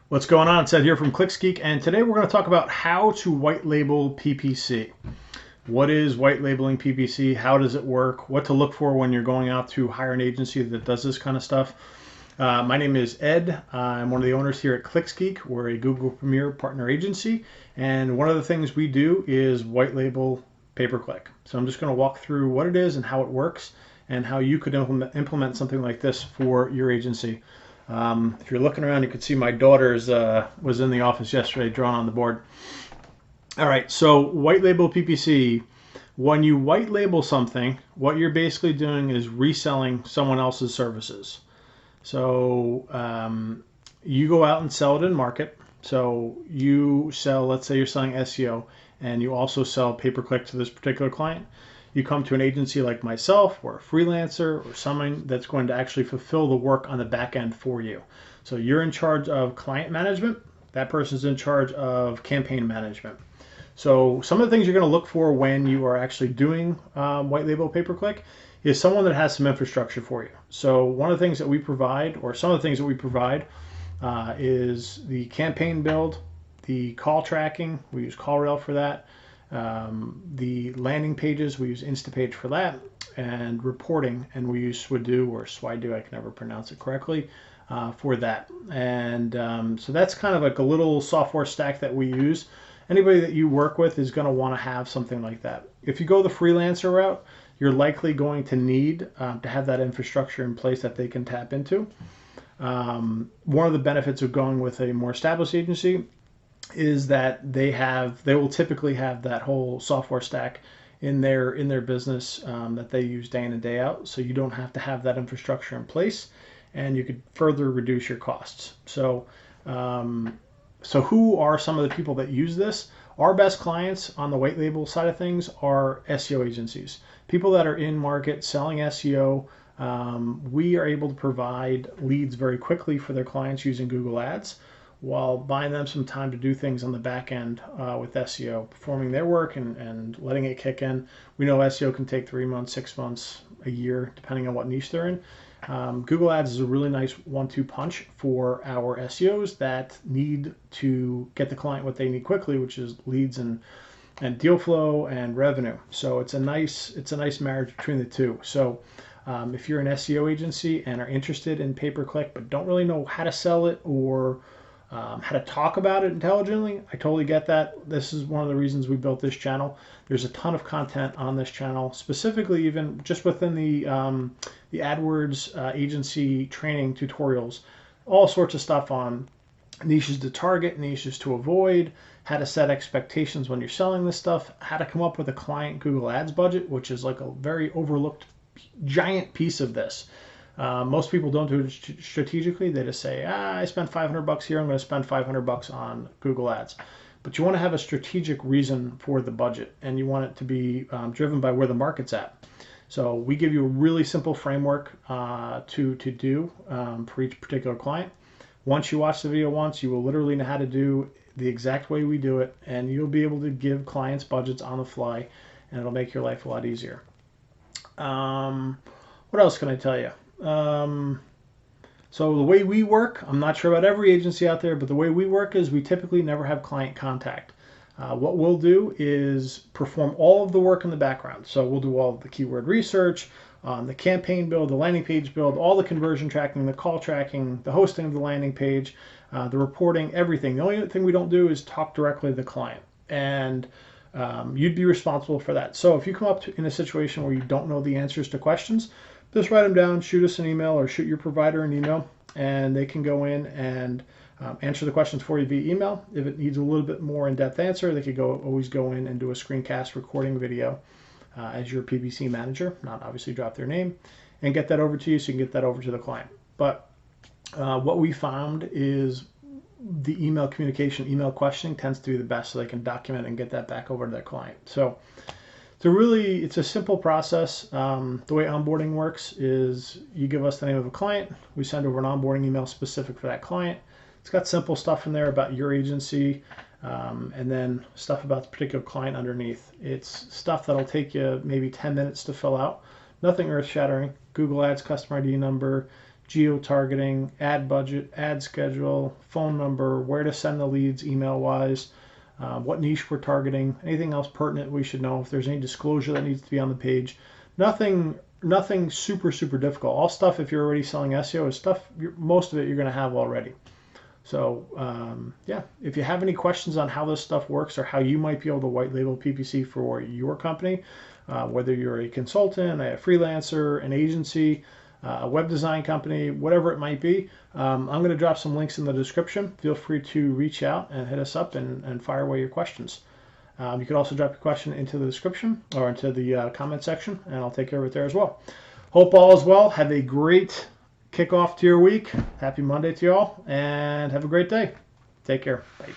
What's going on? It's Ed here from Geek, and today we're going to talk about how to white label PPC. What is white labeling PPC? How does it work? What to look for when you're going out to hire an agency that does this kind of stuff. My name is Ed. I'm one of the owners here at Geek. We're a Google Premier partner agency, and one of the things we do is white label pay-per-click. So I'm just going to walk through what it is and how it works and how you could implement something like this for your agency. If you're looking around, you can see my daughter's was in the office yesterday drawing on the board. All right, so white label PPC. When you white label something, what you're basically doing is reselling someone else's services. So you go out and sell it in market. So you sell, let's say you're selling SEO, and you also sell pay-per-click to this particular client. You come to an agency like myself or a freelancer or someone that's going to actually fulfill the work on the back end for you. So you're in charge of client management. That person's in charge of campaign management. So some of the things you're going to look for when you are actually doing white label pay-per-click is someone that has some infrastructure for you. So one of the things that we provide, or some of the things that we provide, is the campaign build, the call tracking. We use CallRail for that. The landing pages, we use Instapage for that, and reporting, and we use Swido or Swido, I can never pronounce it correctly, for that. And so that's kind of like a little software stack that we use. Anybody that you work with is going to want to have something like that. If you go the freelancer route, you're likely going to need to have that infrastructure in place that they can tap into. One of the benefits of going with a more established agency is that they will typically have that whole software stack in their business that they use day in and day out. So you don't have to have that infrastructure in place, and you could further reduce your costs. So who are some of the people that use this? Our best clients on the white label side of things are SEO agencies, people that are in market selling SEO. We are able to provide leads very quickly for their clients using Google Ads, while buying them some time to do things on the back end with SEO, performing their work and letting it kick in. We know SEO can take 3 months, 6 months, a year, depending on what niche they're in. Google Ads is a really nice 1-2 punch for our SEOs that need to get the client what they need quickly, which is leads and deal flow and revenue. So it's a nice marriage between the two. So if you're an SEO agency and are interested in pay-per-click but don't really know how to sell it or how to talk about it intelligently, I totally get that. This is one of the reasons we built this channel. There's a ton of content on this channel, specifically even just within the AdWords agency training tutorials, all sorts of stuff on niches to target, niches to avoid, how to set expectations when you're selling this stuff, how to come up with a client Google Ads budget, which is like a very overlooked giant piece of this. Most people don't do it strategically. They just say, I spent $500 here, I'm going to spend $500 on Google Ads. But you want to have a strategic reason for the budget, and you want it to be driven by where the market's at. So we give you a really simple framework to do for each particular client. Once you watch the video once, you will literally know how to do the exact way we do it, and you'll be able to give clients budgets on the fly, and it'll make your life a lot easier. What else can I tell you? So the way we work, I'm not sure about every agency out there, but the way we work is we typically never have client contact. What we'll do is perform all of the work in the background. So we'll do all of the keyword research, the campaign build, the landing page build, all the conversion tracking, the call tracking, the hosting of the landing page, the reporting, everything. The only thing we don't do is talk directly to the client. And you'd be responsible for that. So if you come up in a situation where you don't know the answers to questions, just write them down, shoot us an email, or shoot your provider an email, and they can go in and answer the questions for you via email. If it needs a little bit more in-depth answer, they could always go in and do a screencast recording video as your PPC manager, not obviously drop their name, and get that over to you so you can get that over to the client. But what we found is the email communication, email questioning tends to be the best, so they can document and get that back over to their client. So it's a simple process. The way onboarding works is you give us the name of a client, we send over an onboarding email specific for that client. It's got simple stuff in there about your agency, and then stuff about the particular client underneath. It's stuff that'll take you maybe 10 minutes to fill out. Nothing earth-shattering. Google Ads customer ID number, geo-targeting, ad budget, ad schedule, phone number, where to send the leads email-wise, what niche we're targeting, anything else pertinent we should know, if there's any disclosure that needs to be on the page. Nothing super difficult. All stuff, if you're already selling SEO, is stuff, most of it you're going to have already. So yeah, if you have any questions on how this stuff works or how you might be able to white label PPC for your company, whether you're a consultant, a freelancer, an agency, a web design company, whatever it might be, I'm going to drop some links in the description. Feel free to reach out and hit us up and fire away your questions. You can also drop your question into the description or into the comment section, and I'll take care of it there as well. Hope all is well. Have a great kickoff to your week. Happy Monday to you all, and have a great day. Take care. Bye.